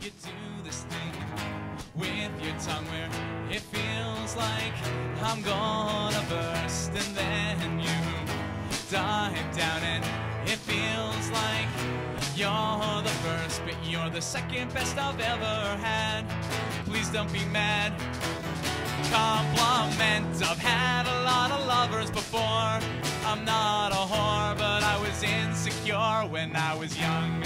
You do this thing with your tongue where it feels like I'm gonna burst, and then you dive down and it feels like you're the first, but you're the second best I've ever had. Please don't be mad. Compliment, I've had a lot of lovers before. I'm not a whore, but I was insecure when I was young.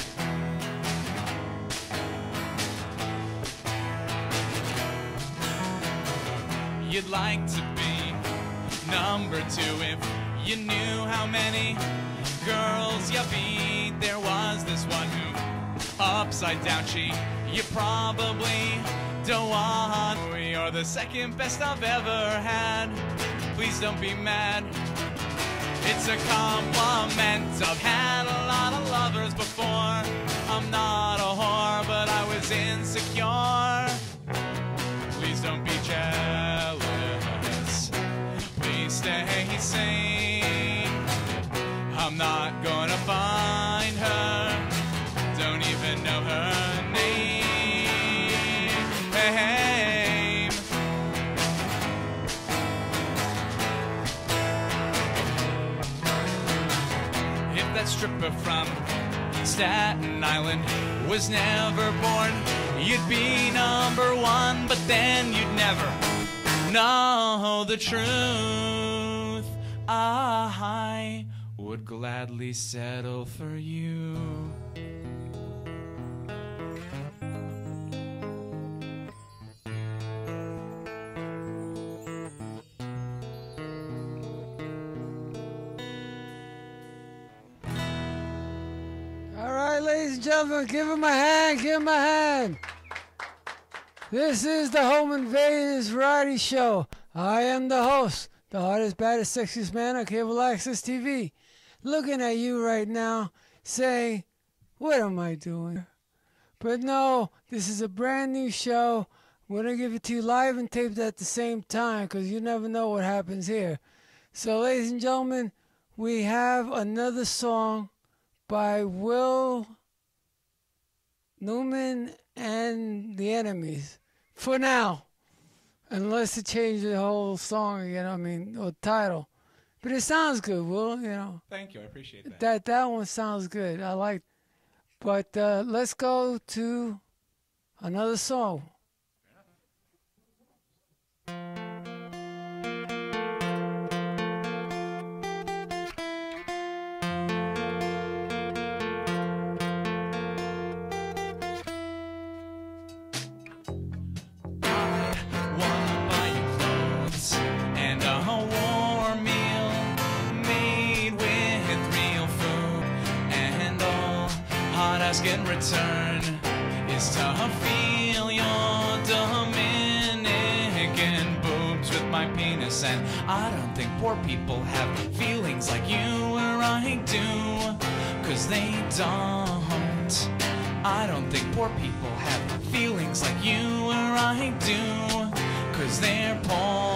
You'd like to be number two if you knew how many girls you beat. There was this one who upside down cheat. You probably don't want. You're the second best I've ever had. Please don't be mad. It's a compliment. I've had a lot of lovers before. I'm not a whore, but I was insecure. Please don't be jealous. Please stay sane. I'm not gonna find her. Don't even know her name. If that stripper from Staten Island was never born, you'd be number one, but then you'd never know the truth. I would gladly settle for you. All right, ladies and gentlemen, give him a hand, give him a hand. This is the Home Invaders Variety Show. I am the host, the hottest, baddest, sexiest man on cable access TV. Looking at you right now, saying, what am I doing? But no, this is a brand new show. We're going to give it to you live and taped at the same time, because you never know what happens here. So, ladies and gentlemen, we have another song by Newmen and the Enemies. For now. Unless it changes the whole song again, or title. But it sounds good, Will, Thank you, I appreciate that. That one sounds good. I like it. But let's go to another song. In return is to feel your Dominican boobs with my penis, and I don't think poor people have feelings like you or I do, 'cause they don't. I don't think poor people have feelings like you or I do, 'cause they're poor.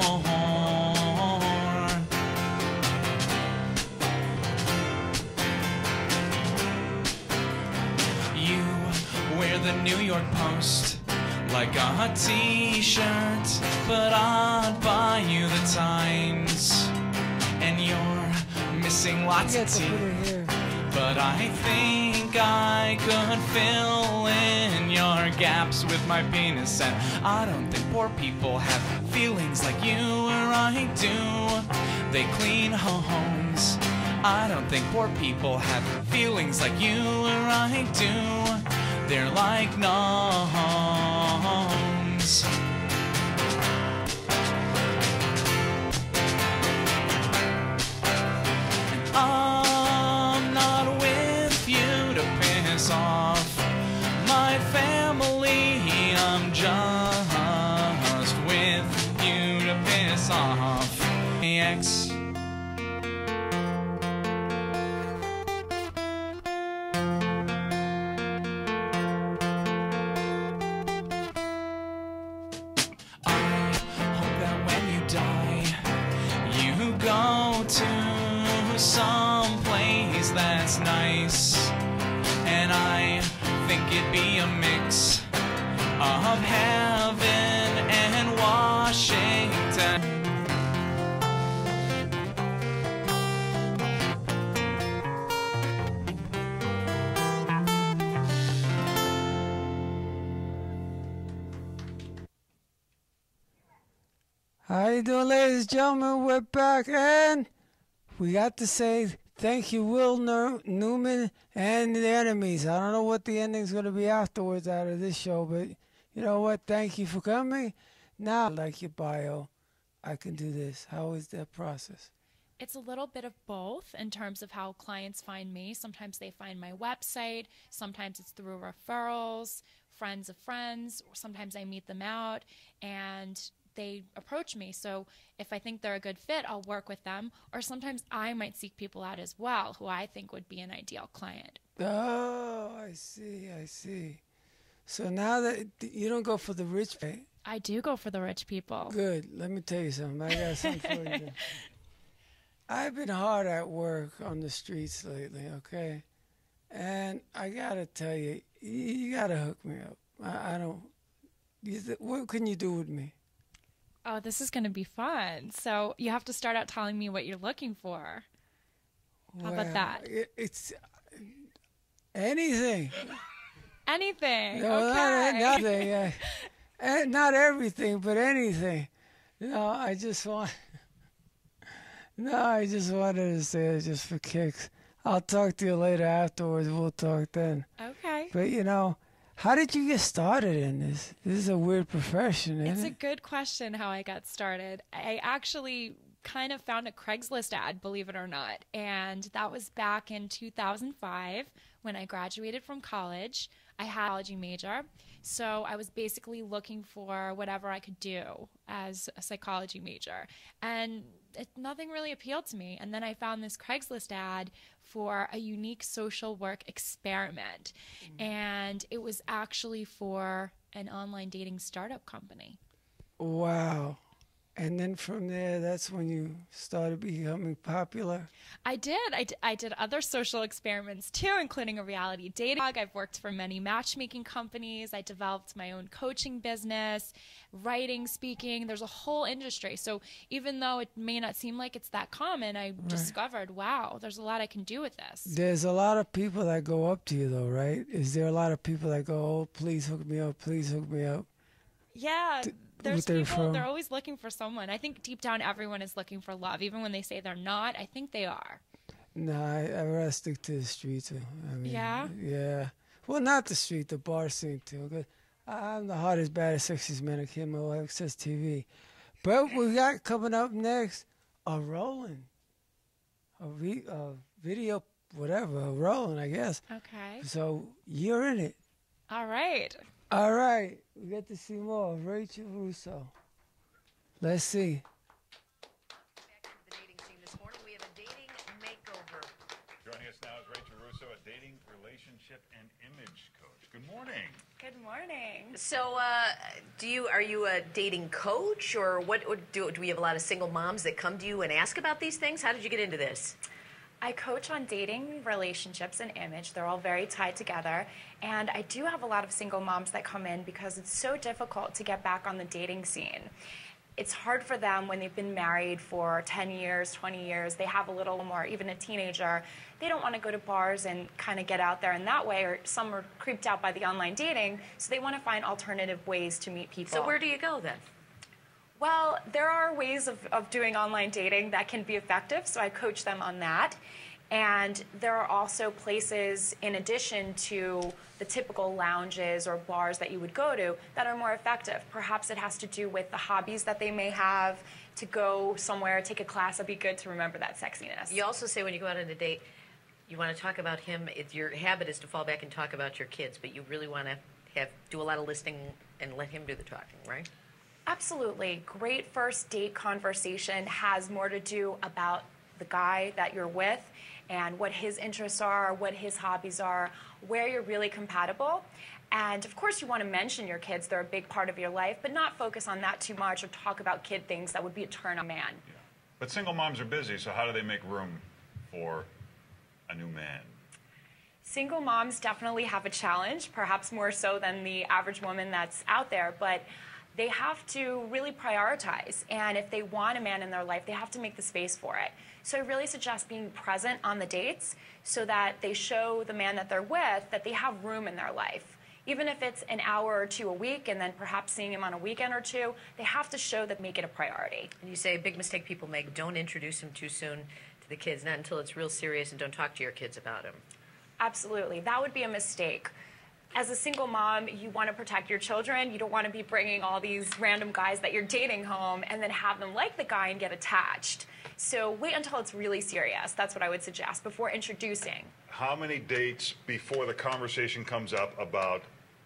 The New York Post like a t-shirt, but I'd buy you the Times, and you're missing lots of teeth, but I think I could fill in your gaps with my penis, and I don't think poor people have feelings like you or I do. They clean homes. I don't think poor people have feelings like you or I do. They're like gnomes. And I'm not with you to piss off my family. I'm just with you to piss off my ex. Someplace that's nice, and I think it'd be a mix of heaven and Washington. How you doing, ladies and gentlemen? We're back, and we got to say thank you, Will Newmen and the enemies. I don't know what the ending's going to be afterwards out of this show, but you know what? Thank you for coming. Now, like your bio, I can do this. How is that process? It's a little bit of both in terms of how clients find me. Sometimes they find my website. Sometimes it's through referrals, friends of friends. Or sometimes I meet them out and they approach me. So if I think they're a good fit, I'll work with them. Or sometimes I might seek people out as well who I think would be an ideal client. Oh, I see, I see. So now that you don't go for the rich pay. I do go for the rich people. Good. Let me tell you something. I got something for you. I've been hard at work on the streets lately, okay? And I got to tell you, you got to hook me up. I don't... what can you do with me? Oh, this is going to be fun. So you have to start out telling me what you're looking for. How about that? It's anything. Anything. No, okay. not nothing. Not everything, but anything. No, I just wanted to say it just for kicks. I'll talk to you later afterwards. We'll talk then. Okay. But, how did you get started in this? This is a weird profession, isn't it? It's a good question how I got started. I actually kind of found a Craigslist ad, believe it or not. And that was back in 2005 when I graduated from college. I had a psychology major. So I was basically looking for whatever I could do as a psychology major. And nothing really appealed to me. And then I found this Craigslist ad for a unique social work experiment. And it was actually for an online dating startup company. Wow. And then from there, that's when you started becoming popular? I did. I did other social experiments too, including a reality dating blog. I've worked for many matchmaking companies. I developed my own coaching business, writing, speaking. There's a whole industry. So even though it may not seem like it's that common, I discovered, wow, there's a lot I can do with this. There's a lot of people that go up to you though, right? Is there a lot of people that go, oh, please hook me up, please hook me up? Yeah. There's people, they're always looking for someone. I think deep down everyone is looking for love. Even when they say they're not, I think they are. No, I'd rather stick to the streets. I mean, yeah? Yeah. Well, not the street, the bar scene too. Cause I'm the hottest, baddest, sexiest man on Camo Access TV. But we got coming up next a rolling. A video, whatever, a rolling, I guess. Okay. So you're in it. All right. All right, we get to see more of Rachel Russo. Let's see. Back to the dating scene this morning, we have a dating makeover. Joining us now is Rachel Russo, a dating, relationship, and image coach. Good morning. Good morning. So, are you a dating coach, or what do we have a lot of single moms that come to you and ask about these things? How did you get into this? I coach on dating, relationships, and image. They're all very tied together. And I do have a lot of single moms that come in because it's so difficult to get back on the dating scene. It's hard for them when they've been married for 10 years, 20 years. They have a little more, even a teenager. They don't want to go to bars and kind of get out there in that way, or some are creeped out by the online dating, so they want to find alternative ways to meet people. So where do you go then? Well, there are ways of doing online dating that can be effective, so I coach them on that. And there are also places, in addition to the typical lounges or bars that you would go to, that are more effective. Perhaps it has to do with the hobbies that they may have, to go somewhere, take a class. That'd be good to remember that sexiness. You also say when you go out on a date, you want to talk about him. Your habit is to fall back and talk about your kids, but you really want to do a lot of listening and let him do the talking, right? Absolutely. Great first date conversation has more to do about the guy that you're with and what his interests are, what his hobbies are, where you're really compatible. And of course you want to mention your kids. They're a big part of your life, but not focus on that too much or talk about kid things that would be a turn on man. Yeah. But single moms are busy, so how do they make room for a new man? Single moms definitely have a challenge, perhaps more so than the average woman that's out there, but they have to really prioritize. And if they want a man in their life, they have to make the space for it. So I really suggest being present on the dates so that they show the man that they're with that they have room in their life. Even if it's an hour or two a week and then perhaps seeing him on a weekend or two, they have to show that make it a priority. And you say a big mistake people make, don't introduce him too soon to the kids, not until it's real serious, and don't talk to your kids about him. Absolutely. That would be a mistake. As a single mom, you want to protect your children. You don't want to be bringing all these random guys that you're dating home and then have them like the guy and get attached. So wait until it's really serious. That's what I would suggest before introducing. How many dates before the conversation comes up about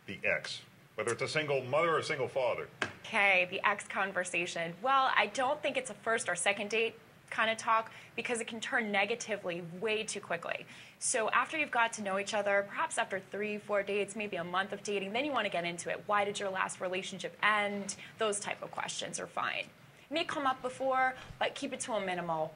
the ex? Whether it's a single mother or a single father? Okay, the ex conversation. Well, I don't think it's a first or second date kind of talk because it can turn negatively way too quickly. So after you've got to know each other, perhaps after 3-4 dates, maybe a month of dating, then you want to get into it. Why did your last relationship end? Those type of questions are fine. It may come up before, but keep it to a minimal.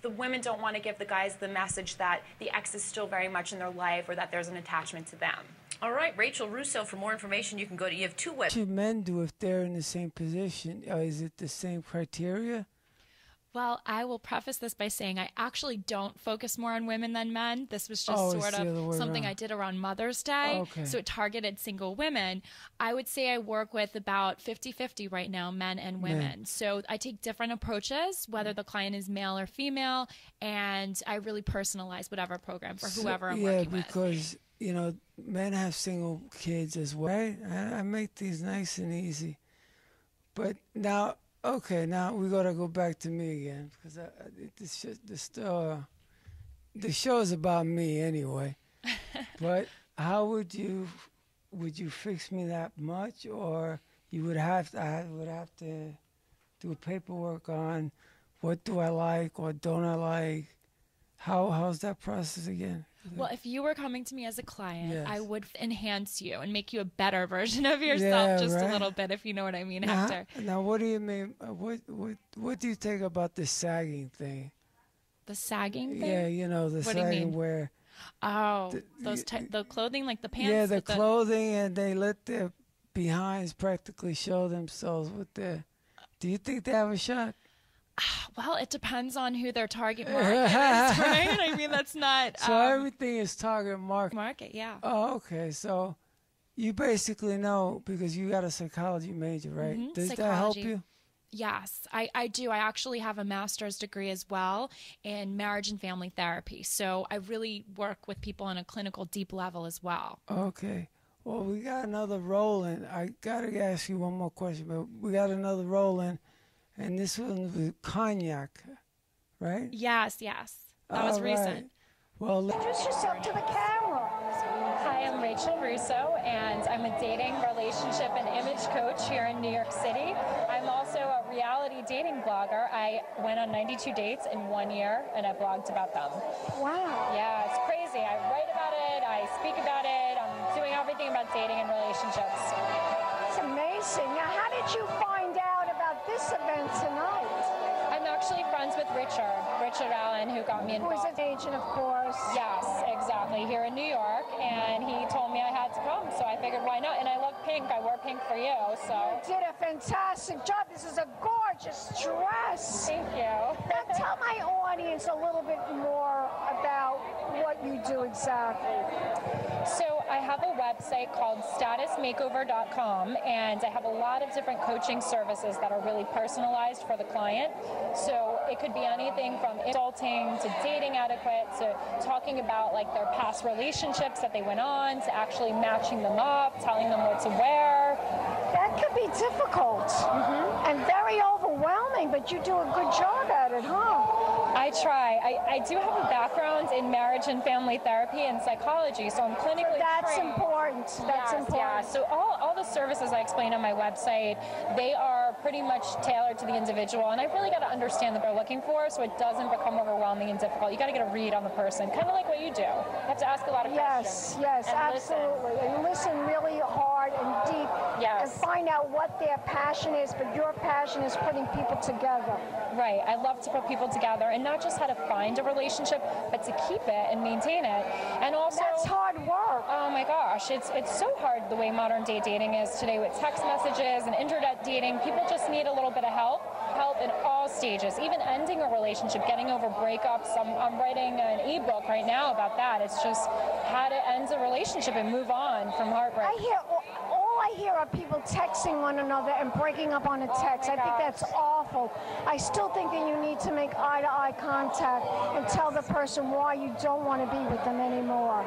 The women don't want to give the guys the message that the ex is still very much in their life or that there's an attachment to them. All right, Rachel Russo, for more information, you can go to, you have two websites. What should men do if they're in the same position? Is it the same criteria? Well, I will preface this by saying I actually don't focus more on women than men. This was just sort of something I did around Mother's Day. Okay. So it targeted single women. I would say I work with about 50-50 right now, men and women. So I take different approaches, whether the client is male or female, and I really personalize whatever program for whoever I'm working with. Yeah, because, you know, men have single kids as well. Right? I make these nice and easy. But now... Okay, now we gotta go back to me again because the show is about me anyway. But how would you fix me that much, or you would have to? I would have to do paperwork on what do I like, what don't I like. How's that process again? Well, if you were coming to me as a client, Yes. I would enhance you and make you a better version of yourself, just a little bit, if you know what I mean, Hector. Now, what do you mean? What do you think about the sagging thing? The sagging thing? Yeah, you know, the What do you sagging mean? where... Oh, the clothing, like the pants? Yeah, the with clothing, and they let their behinds practically show themselves with their... Do you think they have a shot? Well, it depends on who their target market is, right? I mean, that's not... So everything is target market. Market, yeah. Oh, okay. So you basically know because you got a psychology major, right? Mm-hmm. Does that help you? Yes, I do. I actually have a master's degree as well in marriage and family therapy. So I really work with people on a clinical deep level as well. Okay. Well, we got another rolling. I got to ask you one more question, but we got another rolling. And this one was Cognac, right? Yes. That was recent. Well, Introduce yourself to the camera. Hi, I'm Rachel Russo, and I'm a dating, relationship, and image coach here in New York City. I'm also a reality dating blogger. I went on 92 dates in 1 year, and I blogged about them. Wow. Yeah, it's crazy. I write about it, I speak about it, I'm doing everything about dating and relationships. It's amazing. Now, how did you find out about this event tonight? I'm actually friends with Richard Allen, who got me Who is involved. an agent, of course. Yes, exactly, here in New York, and he told me I had to come, so I figured why not, and I love pink, I wore pink for you, so. You did a fantastic job. This is a gorgeous dress. Thank you. Now, tell my audience a little bit more about what you do exactly. So I have a website called statusmakeover.com, and I have a lot of different coaching services that are really personalized for the client. So it could be anything from adulting to dating etiquette to talking about like their past relationships that they went on to actually matching them up, telling them what to wear. That could be difficult and very overwhelming, but you do a good job at it, huh? I try. I do have a background in marriage and family therapy and psychology, so I'm clinically That's trained. important. That's important. Yeah. So all the services I explain on my website, they are pretty much tailored to the individual, and I really got to understand what they're looking for so it doesn't become overwhelming and difficult. You got to get a read on the person, kind of like what you do. You have to ask a lot of questions. Yes, and absolutely. And listen really hard hard and deep and Yes. find out what their passion is, but your passion is putting people together. Right. I love to put people together, and not just how to find a relationship, but to keep it and maintain it. And also, That's hard work. oh my gosh, it's so hard the way modern day dating is today with text messages and internet dating. People just need a little bit of help in all stages, even ending a relationship, getting over breakups. I'm writing an ebook right now about that. It's just how to end a relationship and move on from heartbreak. All I hear are people texting one another and breaking up on a text. I think that's awful. I still think that you need to make eye-to-eye contact and tell the person why you don't want to be with them anymore.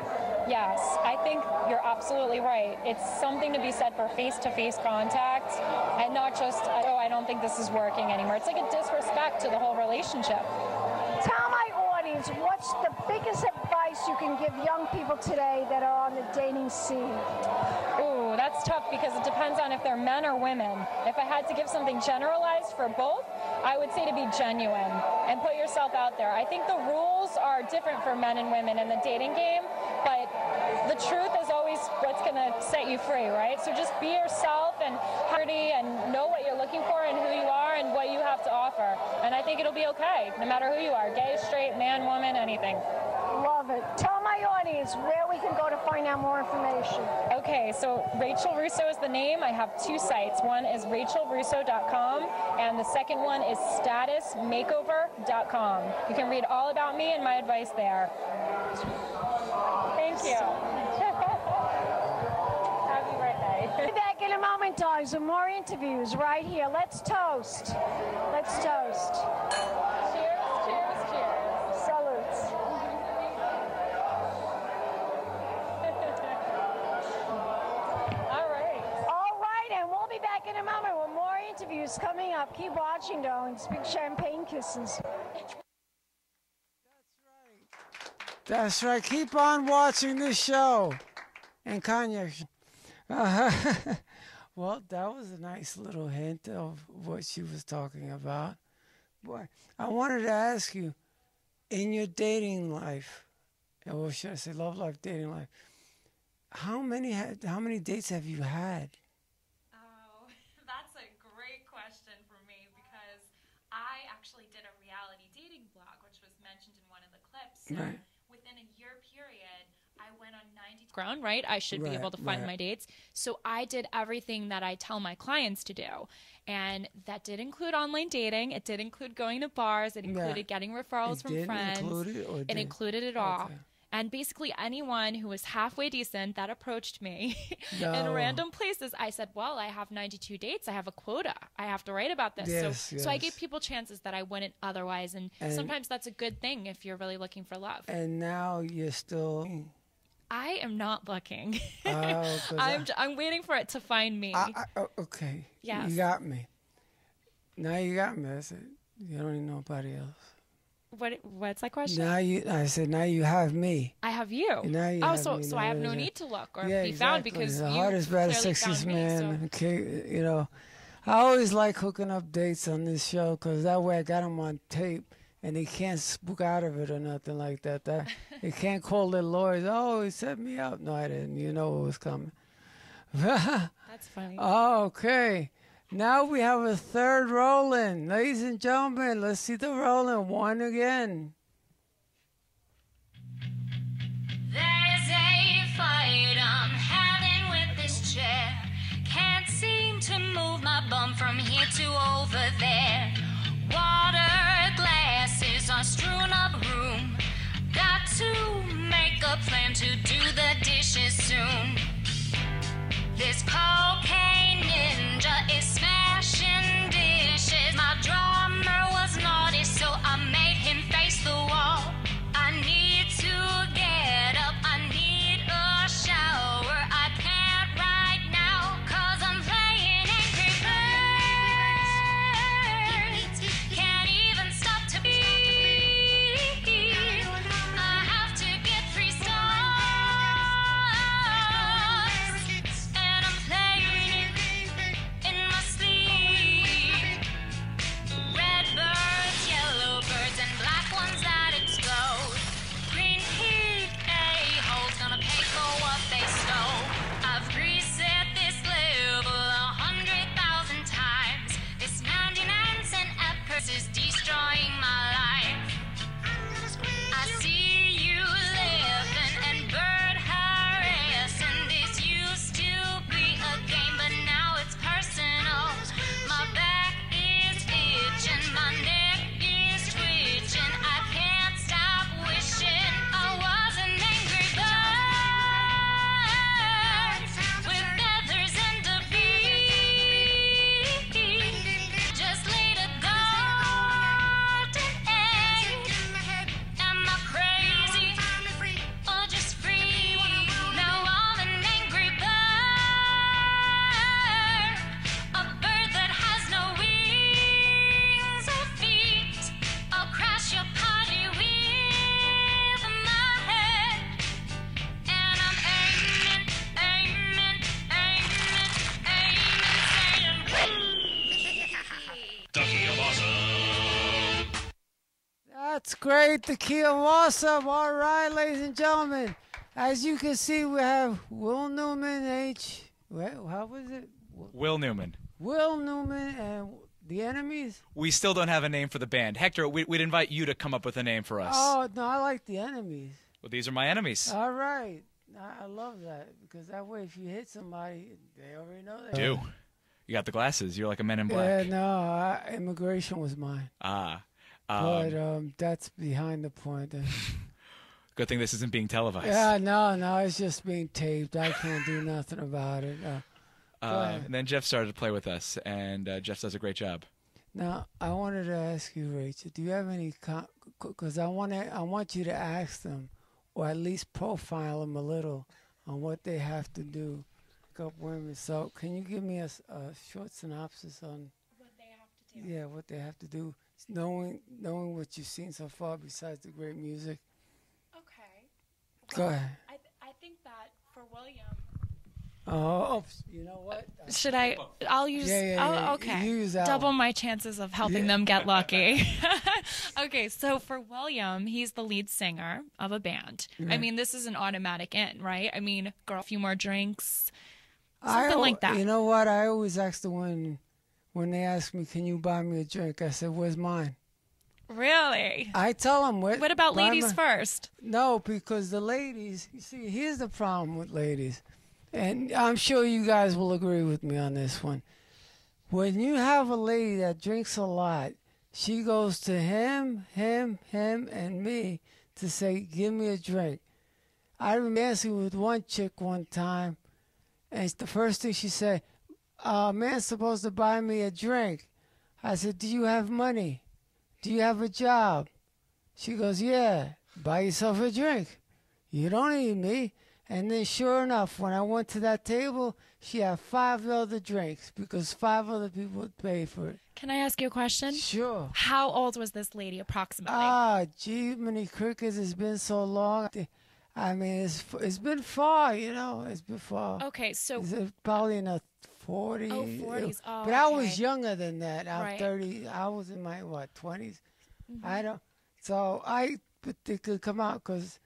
Yes, I think you're absolutely right. It's something to be said for face-to-face contact and not just, oh, I don't think this is working anymore. It's like a disrespect to the whole relationship. Tell my audience, what's the biggest advice you can give young people today that are on the dating scene? Ooh, that's tough because it depends on if they're men or women. If I had to give something generalized for both, I would say to be genuine and put yourself out there. I think the rules are different for men and women in the dating game, but the truth is always what's going to set you free, right? So just be yourself and hardy and know what you're looking for and who you are and what you have to offer. And I think it'll be okay, no matter who you are, gay, straight, man, woman, anything. Love it. Tell my audience where we can go to find out more information. Okay, so Rachel Russo is the name. I have two sites. One is rachelrusso.com, and the second one is statusmakeover.com. You can read all about me and my advice there. Thank you. Happy birthday. We'll be back in a moment, guys, with more interviews right here. Let's toast. Let's toast. Cheers, cheers, cheers. Salutes. All right, and we'll be back in a moment with more interviews coming up. Keep watching, darlings. Big champagne kisses. That's right. Keep on watching this show. And Cognacs. Well, that was a nice little hint of what she was talking about. Boy, I wanted to ask you, in your dating life, or should I say love life, dating life, how many dates have you had? Oh, that's a great question for me because I actually did a reality dating blog, which was mentioned in one of the clips. So Right. within a year period, I went on 90 ground, right? I should be able to find my dates. So I did everything that I tell my clients to do. And that did include online dating. It did include going to bars. It included getting referrals from friends. It included it all. Okay. And basically anyone who was halfway decent that approached me in random places, I said, well, I have 92 dates. I have a quota. I have to write about this. So I gave people chances that I wouldn't otherwise. And sometimes that's a good thing if you're really looking for love. And now you're still... I am not looking. Oh, I'm waiting for it to find me. Okay. Yes. You got me. Now you got me. I said, you don't need nobody else. What's that question? I said, now you have me. I have you. Now you oh, have so me. so Now I have no there's need to look or yeah, be found exactly. because the you hardest, baddest, clearly sexiest found me. man. So. Okay, you know, I always like hooking up dates on this show because that way I got them on tape and they can't spook out of it or nothing like that. They can't call their lawyers. Oh, he set me up. No, I didn't. You know what was coming. That's funny. Okay. Now we have a third rolling. Ladies and gentlemen, let's see the rolling. One again. There's a fight I'm having with this chair. Can't seem to move my bum from here to over there. Water glasses are strewn up room. Got to make a plan to do the dishes soon. This cocaine ninja is smashing dishes. My drummer was naughty, so I made him face the wall. I need to get up, I need a shower. I can't right now, 'cause I'm playing Angry Birds. Can't even stop to be. I have to get 3 stars. And I'm playing That's great. The key of awesome. All right, ladies and gentlemen. As you can see, we have Will Newman, how was it? Will Newman. Will Newman and the Enemies? We still don't have a name for the band. Hector, we'd invite you to come up with a name for us. Oh, no, I like the Enemies. Well, these are my enemies. All right. I love that because that way if you hit somebody, they already know that. Do. You got the glasses. You're like a Men in Yeah, Black. no, immigration was mine. But that's behind the point. Good thing this isn't being televised. Yeah, no, it's just being taped. I can't do nothing about it. And then Jeff started to play with us, and Jeff does a great job. Now, I wanted to ask you, Rachel, do you have any, because I want you to ask them, or at least profile them a little on what they have to do. Pick up women. So can you give me a short synopsis on What they have to do. Yeah, what they have to do, knowing what you've seen so far besides the great music? Okay. Go ahead. I think that for William. Oh, you know what? Should I? I'll use. Yeah. Oh, okay. You use that Double one. my chances of helping them get lucky. Okay, so for William, he's the lead singer of a band. I mean, this is an automatic in, right? I mean, girl, a few more drinks, something like that. You know what? I always ask the one when they ask me, "Can you buy me a drink?" I said, "Where's mine?" Really? I tell them, What about ladies first? No, because the ladies, you see, here's the problem with ladies. And I'm sure you guys will agree with me on this one. When you have a lady that drinks a lot, she goes to him, and me to say, "Give me a drink." I remember dancing with one chick one time, and it's the first thing she said, "Man's supposed to buy me a drink." I said, "Do you have money? Do you have a job?" She goes, "Yeah, buy yourself a drink. You don't need me." And then sure enough, when I went to that table, she had 5 other drinks because 5 other people would pay for it. Can I ask you a question? Sure. How old was this lady approximately? Gee, many crickets, it's been so long. I mean, it's been far, you know. It's been far. Okay, so It's probably in the 40s. Oh, 40s. Oh, but I okay. was younger than that. I'm Right. 30. I was in my, 20s? I don't. So but they could come out because,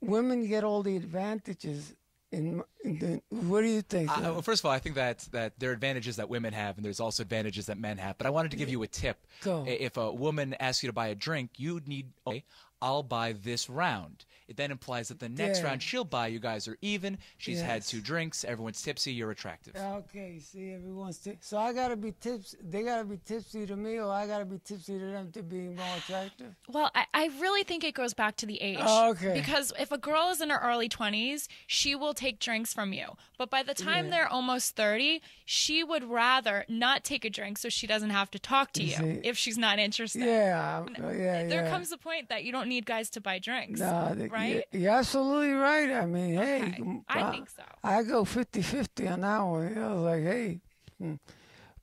women get all the advantages. What do you think? Well, first of all, I think that there are advantages that women have, and there's also advantages that men have. But I wanted to give you a tip. Go. If a woman asks you to buy a drink, you need, okay, I'll buy this round. It then implies that the next Yeah. round she'll buy, you guys are even. She's had Yes. 2 drinks. Everyone's tipsy. You're attractive. Okay, see, everyone's so I gotta be tipsy. They gotta be tipsy to me, or I gotta be tipsy to them to be more attractive. Well, I really think it goes back to the age. Oh, okay. Because if a girl is in her early 20s, she will take drinks from you. But by the time they're almost 30, she would rather not take a drink so she doesn't have to talk to you see. if she's not interested. Yeah. There comes a point that you don't need guys to buy drinks, right? You're absolutely right. I mean, hey, Okay. I think so. I go 50-50 on that one. I was like, hey.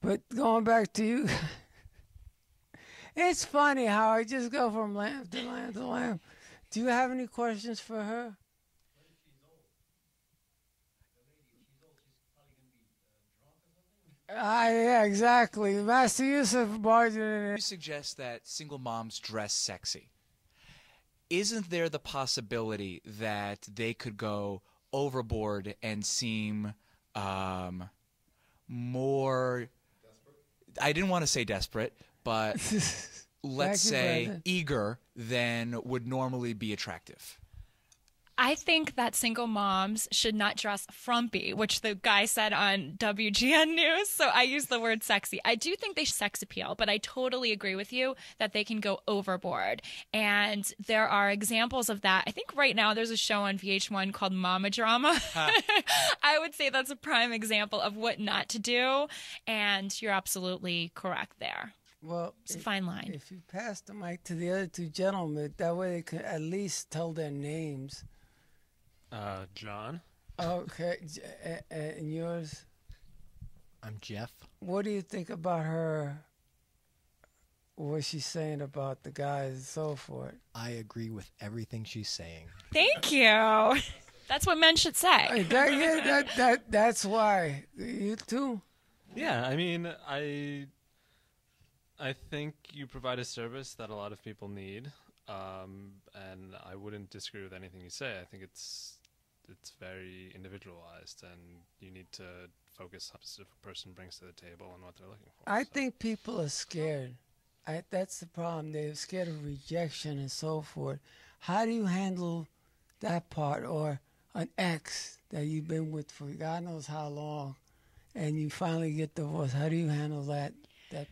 But going back to you, it's funny how I just go from lamb to lamb to lamb. Do you have any questions for her? Yeah, exactly. Master Yusuf barging You suggest that single moms dress sexy. Isn't there the possibility that they could go overboard and seem more... I didn't want to say desperate, but let's say Brandon. eager than would normally be attractive. I think that single moms should not dress frumpy, which the guy said on WGN News. So I use the word sexy. I do think they sex appeal, but I totally agree with you that they can go overboard. And there are examples of that. I think right now there's a show on VH1 called Mama Drama. I would say that's a prime example of what not to do. And you're absolutely correct there. Well, It's a fine line. if you pass the mic to the other 2 gentlemen, that way they could at least tell their names. John. Okay, and yours? I'm Jeff. What do you think about her? What she's saying about the guys and so forth? I agree with everything she's saying. Thank you. That's what men should say. That's why. You too? Yeah, I mean, I think you provide a service that a lot of people need, and I wouldn't disagree with anything you say. I think it's very individualized, and you need to focus on what a specific person brings to the table and what they're looking for. I think people are scared. That's the problem. They're scared of rejection and so forth. How do you handle that part, or an ex that you've been with for God knows how long, and you finally get divorced? How do you handle that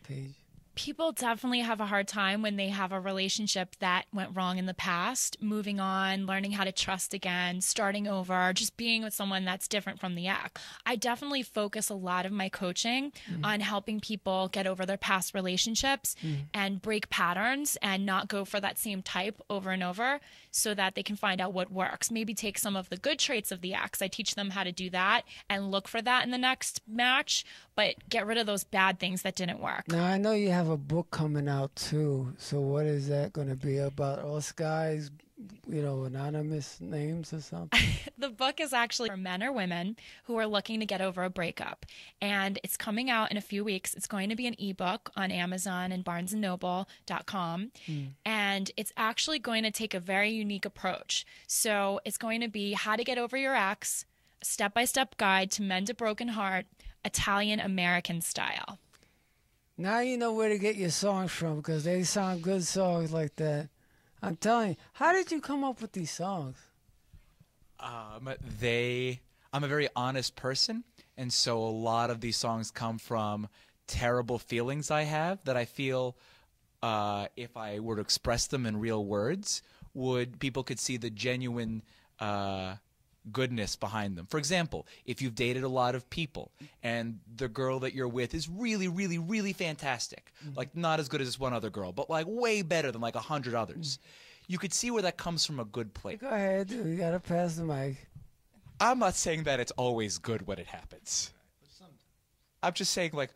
page? People definitely have a hard time when they have a relationship that went wrong in the past, moving on, learning how to trust again, starting over, just being with someone that's different from the ex. I definitely focus a lot of my coaching on helping people get over their past relationships and break patterns and not go for that same type over and over, so that they can find out what works. Maybe take some of the good traits of the ex. I teach them how to do that and look for that in the next match, but get rid of those bad things that didn't work. Now, I know you have a book coming out, too. So what is that going to be about? Us guys, anonymous names or something? The book is actually for men or women who are looking to get over a breakup. And it's coming out in a few weeks. It's going to be an ebook on Amazon and BarnesandNoble.com. And it's actually going to take a very unique approach. So it's going to be how to get over your ex, a step-by-step guide to mend a broken heart, Italian-American style. Now you know where to get your songs from, because they sound good songs like that. I'm telling you, how did you come up with these songs? I'm a very honest person, and so a lot of these songs come from terrible feelings I have that I feel if I were to express them in real words, people could see the genuine goodness behind them. For example, if you've dated a lot of people and the girl that you're with is really, really, really fantastic, like not as good as this one other girl, but like way better than like 100 others, you could see where that comes from a good place. Go ahead, dude. You gotta pass the mic. I'm not saying that it's always good when it happens. I'm just saying, like,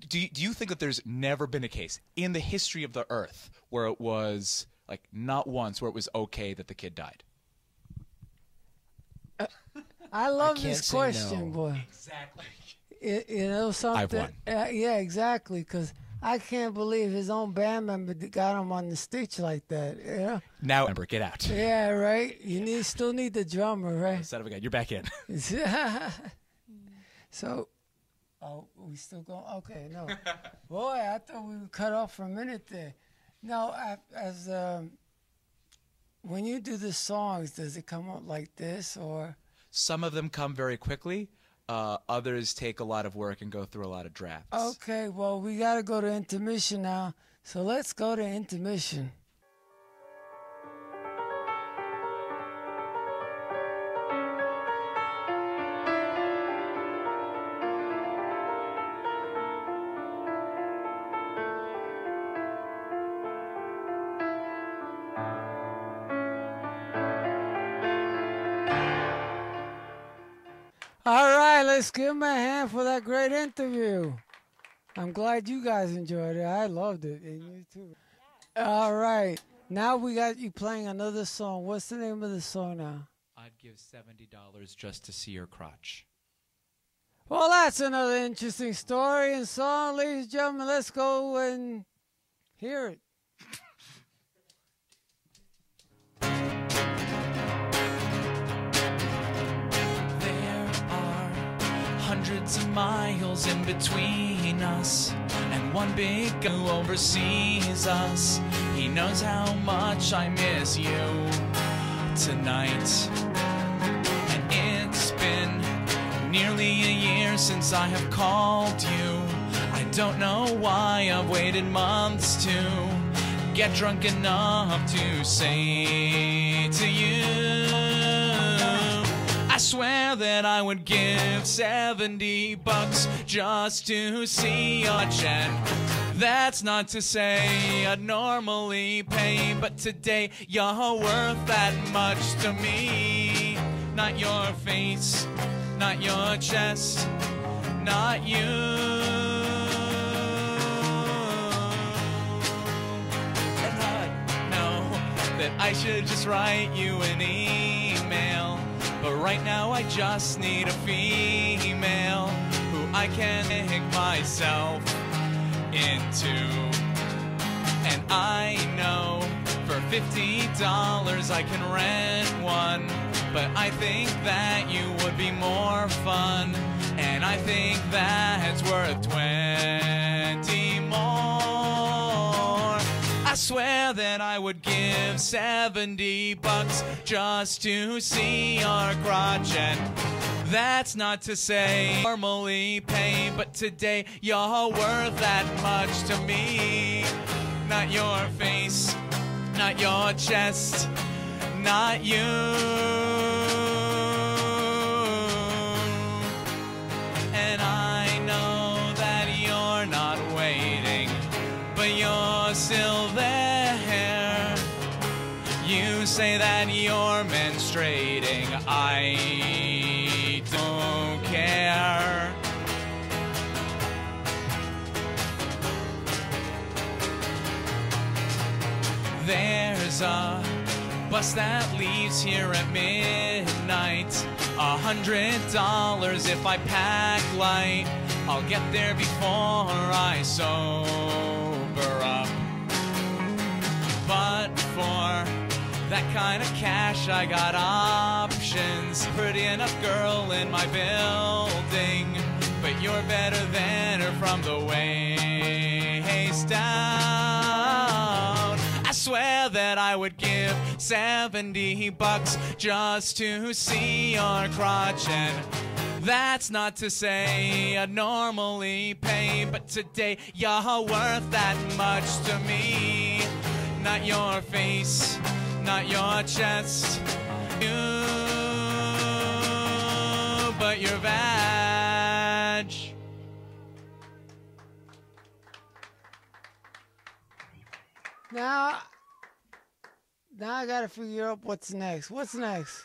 do you think that there's never been a case in the history of the earth where it was, like, not once where it was okay that the kid died? I love this question, no. boy. Exactly. Something. I've won. Yeah, exactly, because I can't believe his own band member got him on the stage like that. Yeah. Now, remember, get out. Yeah, right. You still need the drummer, right? Instead of a guy, you're back in. So, we still going? Okay, no. Boy, I thought we would cut off for a minute there. No, when you do the songs, does it come up like this, or? Some of them come very quickly. Others take a lot of work and go through a lot of drafts. Okay, well, we got to go to intermission now. So let's go to intermission. All right, let's give him a hand for that great interview. I'm glad you guys enjoyed it. I loved it, and you too. All right, now we got you playing another song. What's the name of the song now? I'd give $70 just to see your crotch. Well, that's another interesting story and song, ladies and gentlemen. Let's go and hear it. Hundreds of miles in between us, and one big guy who oversees us. He knows how much I miss you tonight. And it's been nearly a year since I have called you. I don't know why I've waited months to get drunk enough to say to you, I swear that I would give $70 just to see your chin. That's not to say I'd normally pay, but today you're worth that much to me. Not your face, not your chest, not you. And I know that I should just write you an email, but right now I just need a female who I can make myself into. I know for $50 I can rent one, but I think that you would be more fun, and I think that's worth 20 more. I swear that I would give $70 just to see your crotch, and that's not to say normally pay, but today you're worth that much to me. Not your face, not your chest, not you. And I know that you're not waiting, but you're still there. You say that you're menstruating, I don't care. There's a bus that leaves here at midnight. $100 if I pack light. I'll get there before I sober up. But for that kind of cash, I got options. Pretty enough girl in my building, but you're better than her from the waist down. I swear that I would give $70 just to see your crotch, and that's not to say I'd normally pay, but today you're worth that much to me. Not your face, not your chest, you, but your vag. Now I gotta figure out what's next. What's next?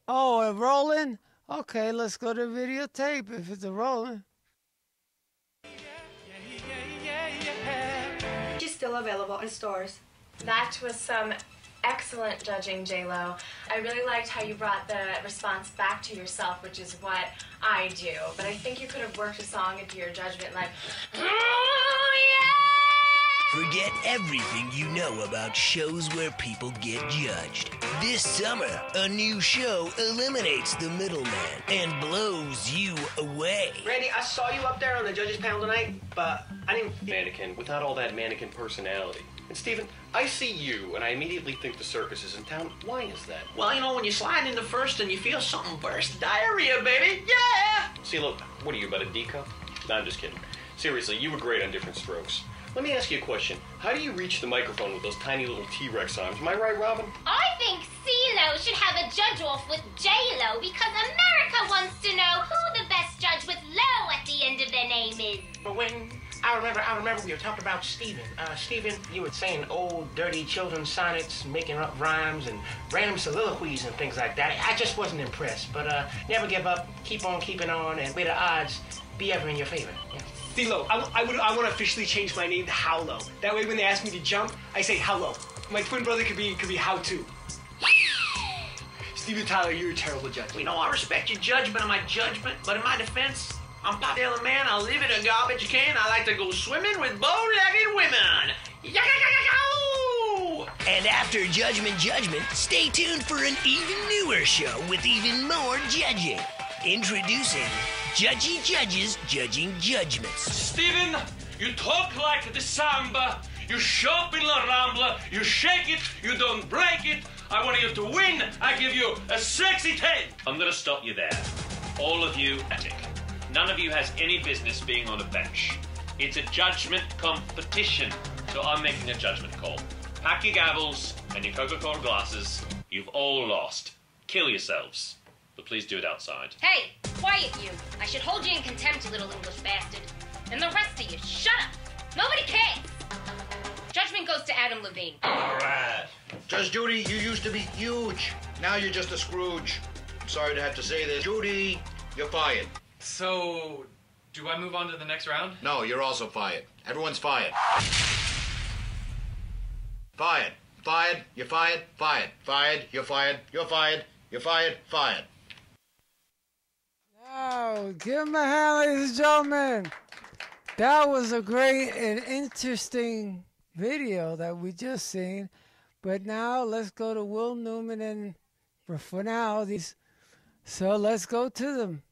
Oh, a rolling? Okay, let's go to videotape if it's a rolling. She's still available in stores. That was some excellent judging, J-Lo. I really liked how you brought the response back to yourself, which is what I do. But I think you could have worked a song into your judgment like, oh, yeah! Forget everything you know about shows where people get judged. This summer, a new show eliminates the middleman and blows you away. Randy, I saw you up there on the judges panel tonight, but I didn't... Mannequin without all that mannequin personality. And Steven, I see you, and I immediately think the circus is in town. Why is that? Well, you know, when you slide into first and you feel something burst, diarrhea, baby, yeah! See, look, what are you, about a D cup? No, I'm just kidding. Seriously, you were great on Different Strokes. Let me ask you a question. How do you reach the microphone with those tiny little T-Rex arms? Am I right, Robin? I think CeeLo should have a judge-off with J-Lo because America wants to know who the best judge with Lo at the end of their name is. But when... I remember we were talking about Steven. Steven, you were saying old, dirty children's sonnets, making up rhymes and random soliloquies and things like that. I just wasn't impressed. But never give up, keep on keeping on, and may the odds be ever in your favor. Yeah. CeeLo, I want to officially change my name to Howlo. That way when they ask me to jump, I say Howlo. My twin brother could be How To. Steven Tyler, you're a terrible judge. You know, I respect your judgment on my judgment, but in my defense, I'm a popular man. I live in a garbage can. I like to go swimming with bow-legged women. And after Judgment, stay tuned for an even newer show with even more judging. Introducing Judgy Judges Judging Judgments. Steven, you talk like the samba. You shop in La Rambla. You shake it. You don't break it. I want you to win. I give you a sexy 10. I'm going to stop you there. All of you, epic. None of you has any business being on a bench. It's a judgment competition, so I'm making a judgment call. Pack your gavels and your Coca-Cola glasses. You've all lost. Kill yourselves. But please do it outside. Hey, quiet you. I should hold you in contempt, you little English bastard. And the rest of you, shut up. Nobody cares. Judgment goes to Adam Levine. All right. Judge Judy, you used to be huge. Now you're just a Scrooge. I'm sorry to have to say this. Judy, you're fired. So, do I move on to the next round? No, you're also fired. Everyone's fired. Fired. Fired. You're fired. Fired. Fired. You're fired. You're fired. You're fired. Fired. Now, give him a hand, ladies and gentlemen. That was a great and interesting video that we just seen. But now let's go to Will Newman and for now these. So let's go to them.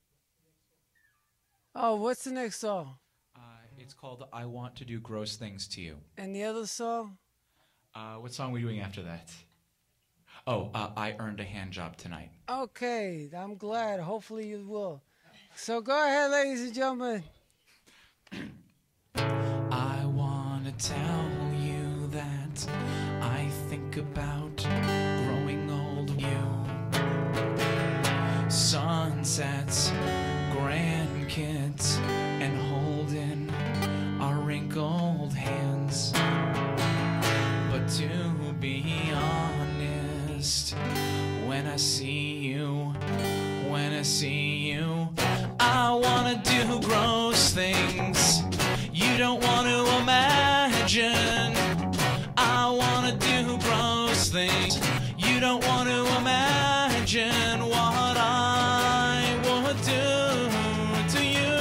Oh, what's the next song? It's called I Want to Do Gross Things to You. And the other song? What song are we doing after that? Oh, I Earned a Hand Job Tonight. Okay, I'm glad. Hopefully you will. So go ahead, ladies and gentlemen. I want to tell you that I think about growing old with you. Sunsets, grandkids, and holding our wrinkled hands. But to be honest, when I see you, I wanna do gross things you don't want to imagine. I wanna do gross things you don't want to imagine what I would do to you.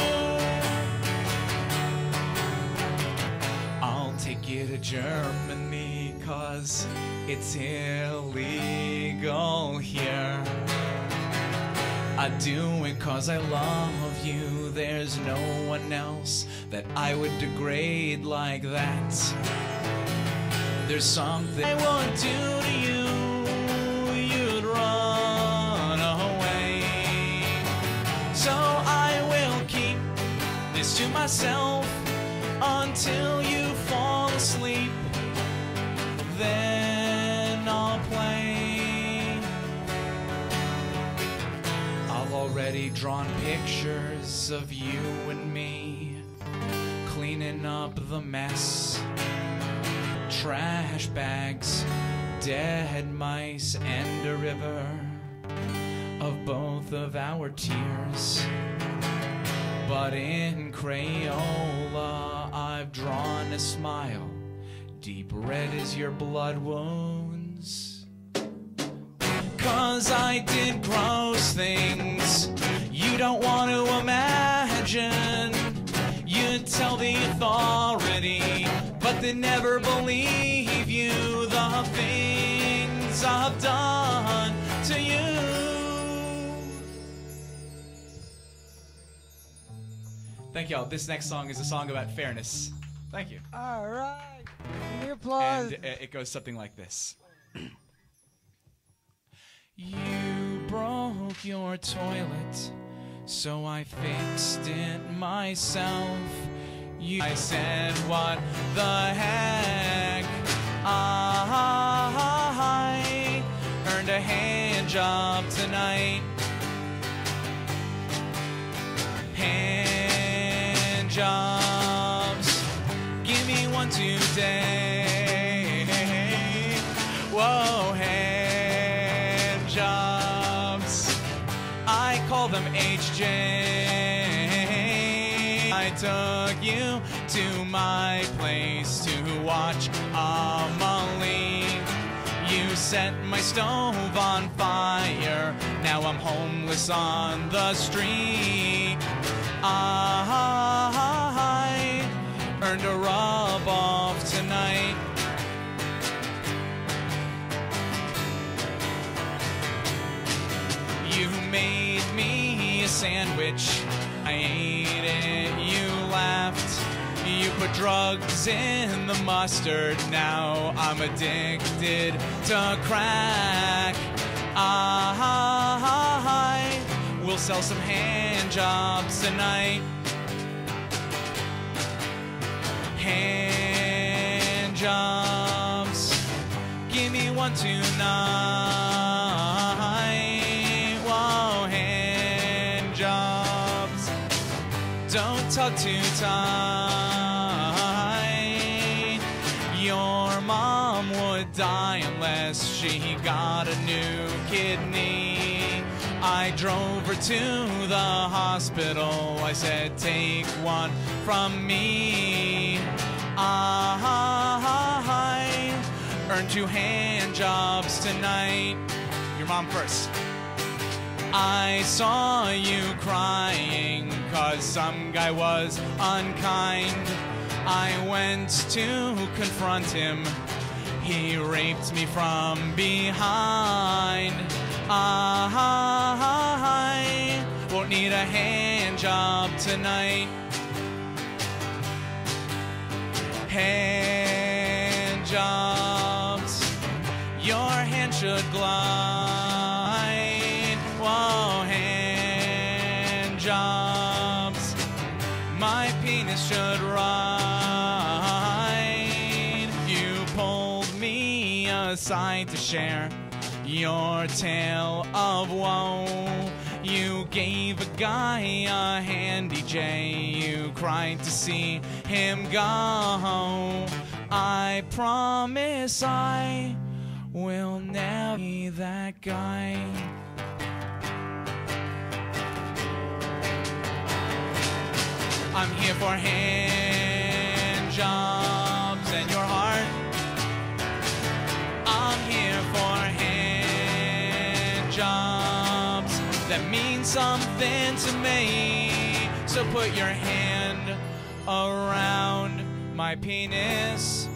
I'll take you to Germany 'cause it's illegal here. I do it 'cause I love you. There's no one else that I would degrade like that. There's something I would do to you, you'd run away. So I will keep this to myself until you fall asleep. Then I'll play. I've already drawn pictures of you and me cleaning up the mess. Trash bags, dead mice, and a river of both of our tears. But in Crayola, I've drawn a smile, deep red as your blood wounds. 'Cause I did gross things you don't want to imagine. You tell the authority, but they never believe you. The things I've done to you. Thank y'all. This next song is a song about fairness. Thank you. All right. Give me applause. And it goes something like this. You broke your toilet, so I fixed it myself. I said, what the heck? I earned a hand job tonight. Hand jobs, give me one today. Whoa, hand jobs, I call them HJ. I took you to my place to watch Amelie. You set my stove on fire, now I'm homeless on the street. I earned a rub-off tonight. You made me a sandwich, I ate it, you laughed. You put drugs in the mustard, now I'm addicted to crack. I will sell some hand jobs tonight. Hand jobs, give me one tonight. Whoa, hand jobs, don't talk too tight. Your mom would die unless she got a new kidney. I drove her to the hospital, I said take one from me. I earned 2 hand jobs tonight. Your mom first. I saw you crying 'cause some guy was unkind. I went to confront him. He raped me from behind. I won't need a hand job tonight. Hand jobs, your hand should glide. Whoa, hand jobs, my penis should ride. You pulled me aside to share your tale of woe. You gave a guy a handy J. You cried to see him go. I promise I will never be that guy. I'm here for hand jobs and your heart. I'm here for hand jobs that mean something to me. So put your hand around my penis.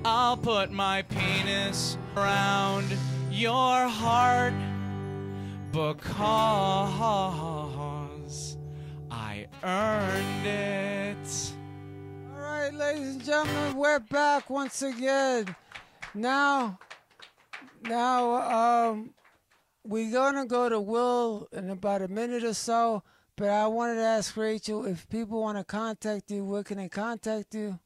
I'll put my penis around your heart because I earned it. All right, ladies and gentlemen, we're back once again. Now, we're gonna go to Will in about a minute or so, but I wanted to ask Rachel, if people want to contact you, where can they contact you?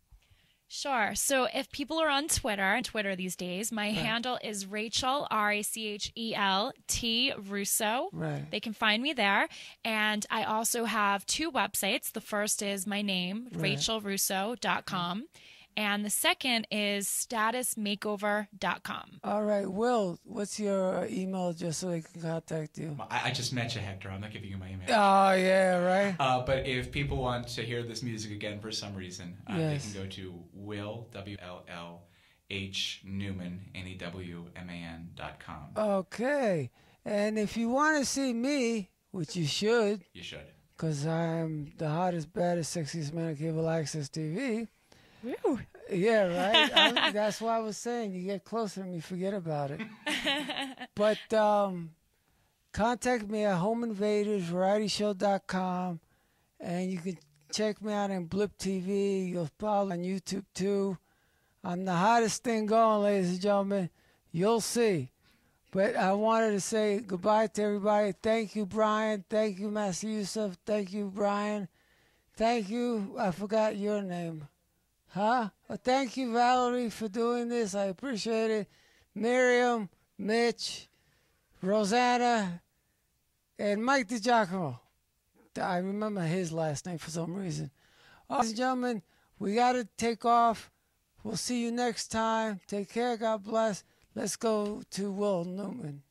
Sure. So if people are on Twitter these days, my handle is Rachel, Rachel T. Russo. Right. They can find me there. And I also have 2 websites. The first is my name, Right. rachelrusso.com. And the second is statusmakeover.com. All right, Will, what's your email just so they can contact you? I just met you, Hector. I'm not giving you my email. Oh, yeah, right? But if people want to hear this music again for some reason, Yes. they can go to Will, W-L-L-H, Newman, N-E-W-M-A-N.com. Okay. And if you want to see me, which you should. You should. Because I'm the hottest, baddest, sexiest man on cable access TV. Woo. Yeah, right? That's why I was saying, you get closer and you forget about it. But contact me at HomeInvadersVarietyShow.com, and you can check me out on Blip TV. You'll follow on YouTube too. I'm the hottest thing going, ladies and gentlemen. You'll see. But I wanted to say goodbye to everybody. Thank you, Brian. Thank you, Master Yusuf. Thank you, Brian. Thank you. I forgot your name. Huh? Well, thank you, Valerie, for doing this. I appreciate it. Miriam, Mitch, Rosanna, and Mike DiGiacomo. I remember his last name for some reason. Ladies and gentlemen, we got to take off. We'll see you next time. Take care. God bless. Let's go to Will Newman.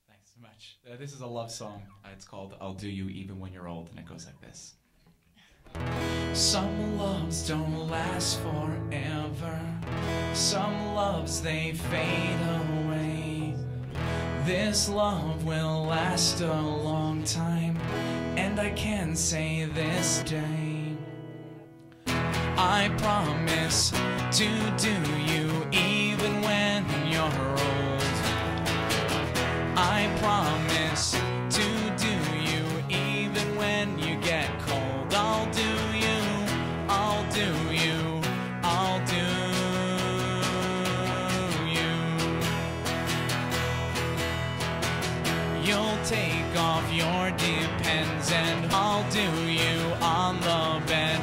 Thanks so much. This is a love song. It's called I'll Do You Even When You're Old, and it goes like this. Some loves don't last forever. Some loves, they fade away. This love will last a long time, and I can say this day, I promise to do you even when you're old. I promise to do you even when you get cold. I'll do you, I'll do you, I'll do you. You'll take off your depends and I'll do you on the bed.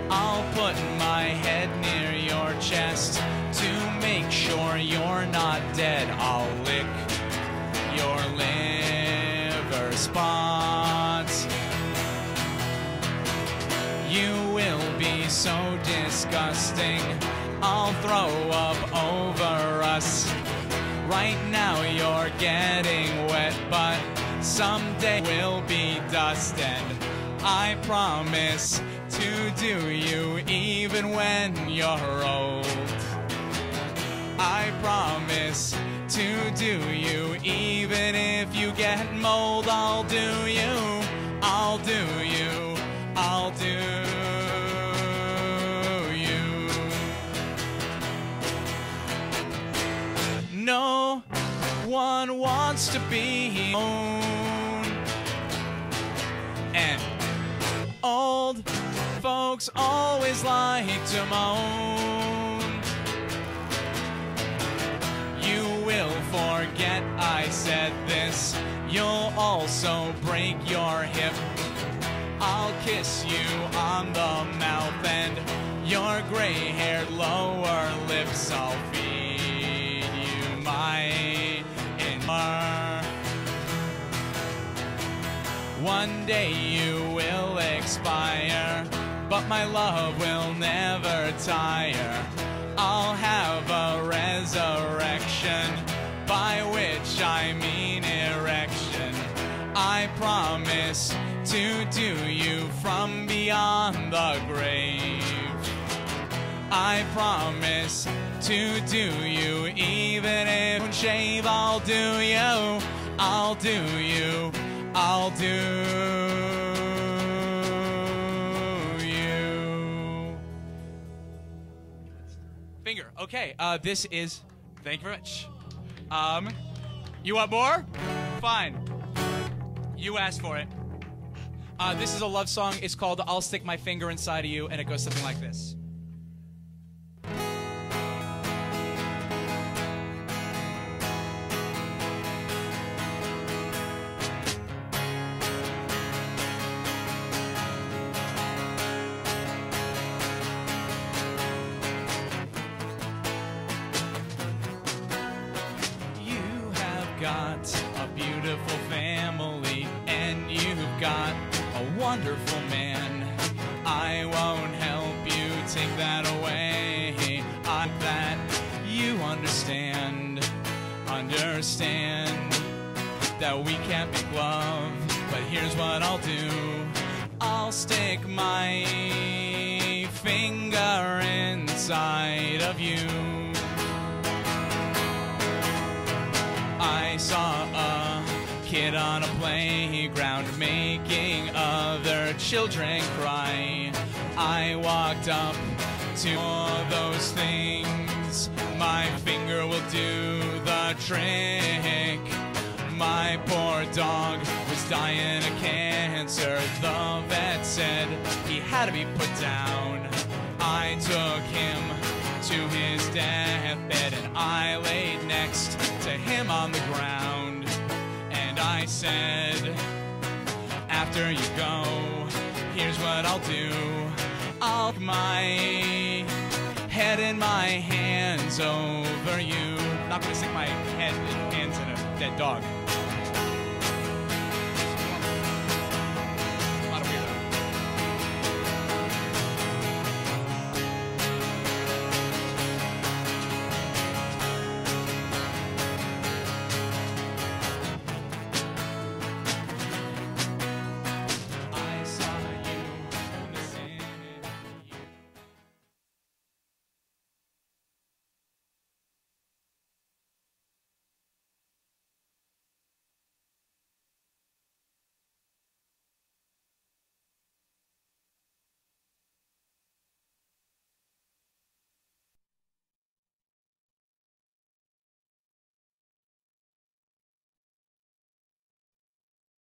I'll put my head near your chest to make sure you're not dead. I'll lick your liver spots. You will be so disgusting, I'll throw up over us. Right now you're getting wet, but someday we'll be dust, and I promise to do you even when you're old. I promise to do you even if you get mold. I'll do you, I'll do you, no one wants to be alone. And old folks always like to moan. You will forget I said this. You'll also break your hip. I'll kiss you on the mouth and your gray-haired lower lips. I'll feed you my inner. One day you will expire, but my love will never tire. I'll have a resurrection, by which I mean erection. I promise to do you from beyond the grave. I promise to do you, even if I don't shave. I'll do you, I'll do you, I'll do you. Finger. Okay, this is, thank you very much. You want more? Fine. You asked for it. This is a love song. It's called I'll Stick My Finger Inside of You, and it goes something like this. Wonderful man, I won't help you take that away. I that you understand that we can't make love. But here's what I'll do: I'll stick my finger inside of you. I saw a kid on a playground making other children cry. I walked up to all those things. My finger will do the trick. My poor dog was dying of cancer. The vet said he had to be put down. I took him to his deathbed and I laid next to him on the ground. I said, after you go, here's what I'll do. I'll put my head in my hands over you. Not gonna stick my head and hands in a dead dog.